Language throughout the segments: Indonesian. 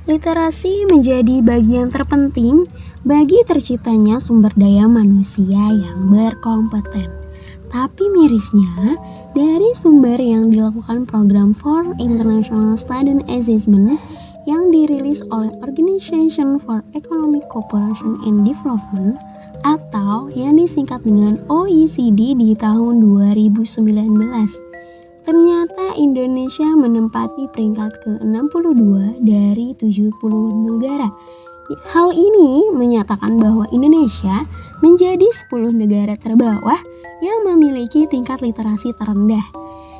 Literasi menjadi bagian terpenting bagi terciptanya sumber daya manusia yang berkompeten. Tapi mirisnya, dari sumber yang dilakukan program for International Student Assessment yang dirilis oleh Organization for Economic Cooperation and Development atau yang disingkat dengan OECD di tahun 2019, ternyata Indonesia menempati peringkat ke-62 dari 70 negara. Hal ini menyatakan bahwa Indonesia menjadi 10 negara terbawah yang memiliki tingkat literasi terendah.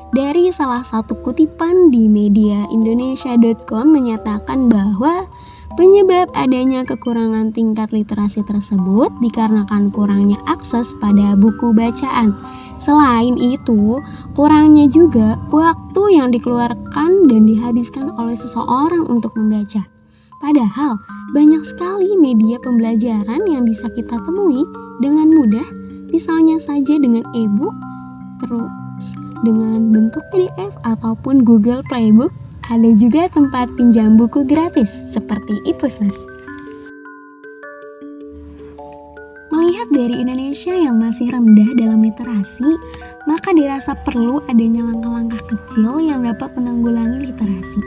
Dari salah satu kutipan di media indonesia.com menyatakan bahwa penyebab adanya kekurangan tingkat literasi tersebut dikarenakan kurangnya akses pada buku bacaan. Selain itu, kurangnya juga waktu yang dikeluarkan dan dihabiskan oleh seseorang untuk membaca. Padahal, banyak sekali media pembelajaran yang bisa kita temui dengan mudah, misalnya saja dengan e-book, terus dengan bentuk PDF ataupun Google Playbook. Ada juga tempat pinjam buku gratis seperti iPusnas. Melihat dari Indonesia yang masih rendah dalam literasi, maka dirasa perlu adanya langkah-langkah kecil yang dapat menanggulangi literasi.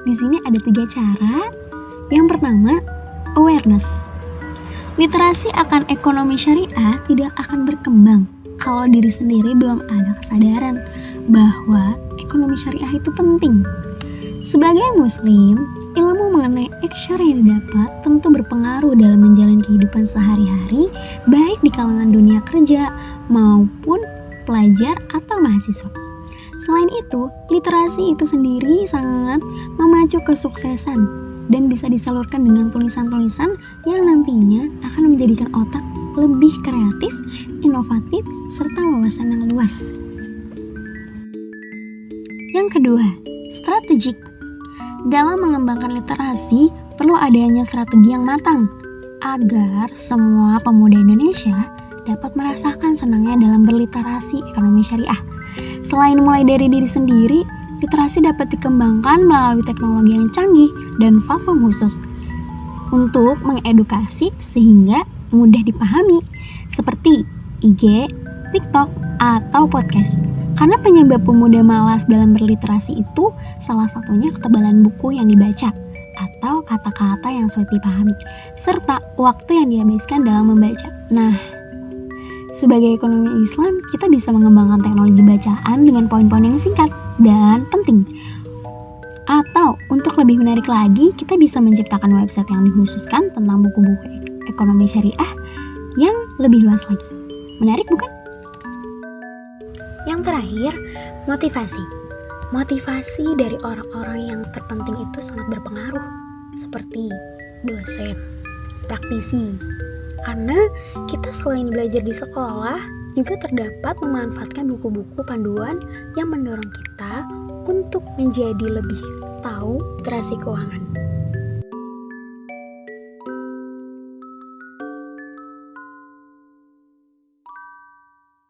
Di sini ada 3 cara. Yang pertama, awareness. Literasi akan ekonomi syariah tidak akan berkembang kalau diri sendiri belum ada kesadaran bahwa ekonomi syariah itu penting. Sebagai muslim, ilmu mengenai iqsyar yang didapat tentu berpengaruh dalam menjalani kehidupan sehari-hari, baik di kalangan dunia kerja maupun pelajar atau mahasiswa. Selain itu, literasi itu sendiri sangat memacu kesuksesan dan bisa disalurkan dengan tulisan-tulisan yang nantinya akan menjadikan otak lebih kreatif, inovatif, serta wawasan yang luas. Yang kedua, strategik. Dalam mengembangkan literasi, perlu adanya strategi yang matang agar semua pemuda Indonesia dapat merasakan senangnya dalam berliterasi ekonomi syariah. Selain mulai dari diri sendiri, literasi dapat dikembangkan melalui teknologi yang canggih dan platform khusus untuk mengedukasi sehingga mudah dipahami, seperti IG, TikTok, atau podcast. Karena penyebab pemuda malas dalam berliterasi itu salah satunya ketebalan buku yang dibaca atau kata-kata yang sulit dipahami, serta waktu yang dihabiskan dalam membaca. Nah, sebagai ekonomi Islam, kita bisa mengembangkan teknologi bacaan dengan poin-poin yang singkat dan penting. Atau untuk lebih menarik lagi, kita bisa menciptakan website yang dikhususkan tentang buku-buku ekonomi syariah yang lebih luas lagi. Menarik bukan? Yang terakhir, motivasi. Motivasi dari orang-orang yang terpenting itu sangat berpengaruh, seperti dosen, praktisi. Karena kita selain belajar di sekolah, juga terdapat memanfaatkan buku-buku panduan yang mendorong kita untuk menjadi lebih tahu literasi keuangan.